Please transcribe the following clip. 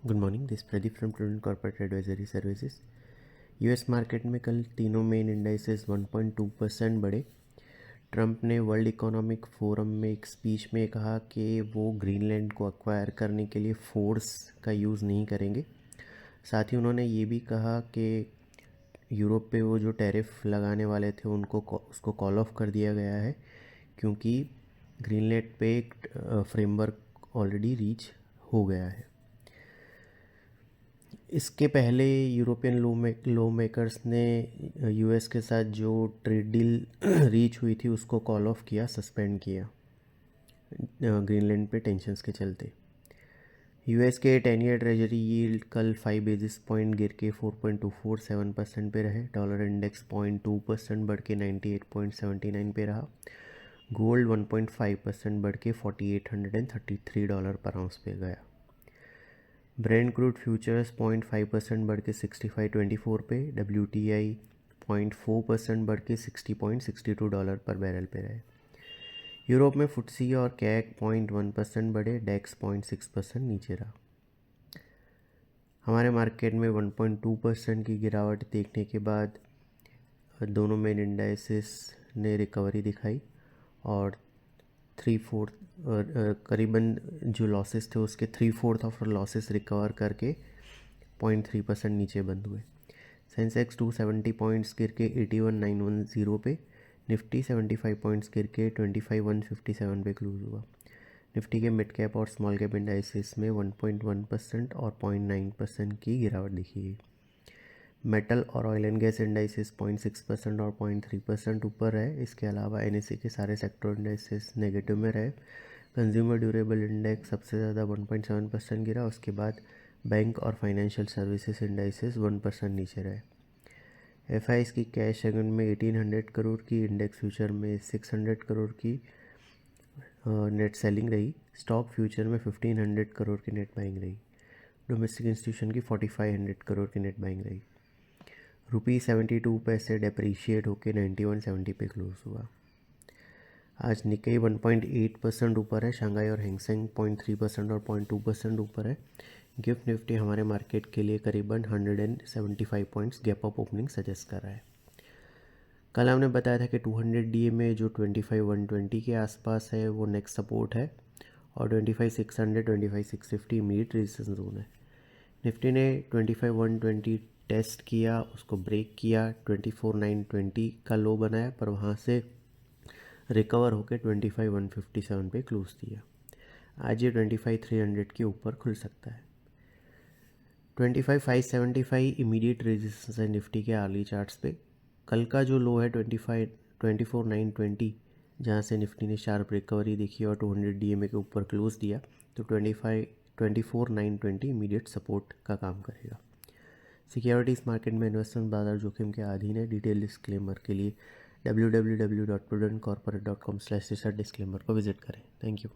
Good morning, this Pradeep from prudent corporate advisory services. US market में कल तीनों main indices 1.2% बढ़े। ट्रंप ने वर्ल्ड इकोनॉमिक फोरम में एक स्पीच में कहा कि वो ग्रीनलैंड को एक्वायर करने के लिए फोर्स का यूज़ नहीं करेंगे। साथ ही उन्होंने ये भी कहा कि यूरोप पे वो जो टैरिफ लगाने वाले थे उसको कॉल ऑफ कर दिया गया है, क्योंकि ग्रीनलैंड पे एक फ्रेमवर्क ऑलरेडी रीच हो गया है। इसके पहले यूरोपियन लॉ मेकर्स ने यूएस के साथ जो ट्रेड डील रीच हुई थी उसको कॉल ऑफ किया, सस्पेंड किया ग्रीनलैंड पे टेंशन्स के चलते। यूएस के 10 ईयर ट्रेजरी यील्ड कल 5 बेसिस पॉइंट गिर के 4.247% पे रहे। डॉलर इंडेक्स 0.2% बढ़ के 98.79 पे रहा। गोल्ड 1.5% बढ़ के $4,833 पर आउंस पे गया। ब्रेंट क्रूड फ्यूचर्स 0.5% बढ़ के 65.24 पे। WTI 0.4% बढ़ के $60.62 पर बैरल पे रहे। यूरोप में फुटसी और कैक 0.1% बढ़े। डेक्स 0.6% नीचे रहा। हमारे मार्केट में 1.2% की गिरावट देखने के बाद दोनों मेन इंडाइसेस ने रिकवरी दिखाई और 3/4 करीबन जो लॉसेस थे उसके 3/4 ऑफ लॉसेस रिकवर करके 0.3% नीचे बंद हुए। सेंसेक्स 270 पॉइंट्स गिर के 81,910 पे। निफ्टी 75 पॉइंट्स गिर के 25,157 पे क्लोज हुआ। निफ्टी के मिड कैप और स्मॉल कैप इंडाइसेस में 1.1% और 0.9% की गिरावट दिखी गई। मेटल और ऑयल एंड गैस इंडाइसेस 0.6% और 0.3% ऊपर रहे। इसके अलावा एनएसई के सारे सेक्टर इंडाइसेस नेगेटिव में रहे। कंज्यूमर ड्यूरेबल इंडेक्स सबसे ज़्यादा 1.7% गिरा। उसके बाद बैंक और फाइनेंशियल सर्विसेज इंडाइसेस 1% नीचे रहे। एफआईएस की कैश सेगमेंट में 1800 करोड़ की, इंडेक्स फ्यूचर में 600 करोड़ की नेट सेलिंग रही। स्टॉक फ्यूचर में 1500 करोड़ की नेट बाइंग रही। डोमेस्टिक इंस्टीट्यूशन की 4500 करोड़ की नेट बाइंग रही। रुपी 72 पैसे डेप्रीशिएट होकर 91.70 पे क्लोज हुआ। आज निक्केई 1.8% ऊपर है। शंघाई और हैंगसेंग 0.3% और 0.2% ऊपर है। गिफ्ट निफ्टी हमारे मार्केट के लिए करीबन 175 points gap up opening suggest कर रहा है। कल हमने बताया था कि 200 DA में जो 25,120 के आसपास है वो नेक्स्ट सपोर्ट है और 25,600 25,650 इमीडिएट रेजिस्टेंस जोन है। निफ्टी ने 25,120 टेस्ट किया, उसको ब्रेक किया, 24,920 का लो बनाया, पर वहाँ से रिकवर होकर 25,157 पे क्लोज दिया। आज ये 25,300 के ऊपर खुल सकता है। 25,575 इमीडिएट रेजिस्टेंस है निफ्टी के आर्ली चार्ट्स पे। कल का जो लो है 24,920, जहाँ से निफ्टी ने शार्प रिकवरी देखी और 200 DMA के ऊपर क्लोज दिया, तो 24,920 इमीडिएट सपोर्ट का काम करेगा। सिक्योरिटीज़ मार्केट में इन्वेस्टमेंट बाजार जोखिम के अधीन है। डिटेल डिस्क्लेमर के लिए www.prudentcorporate.com/research डिस्क्लेमर को विजिट करें। Thank you.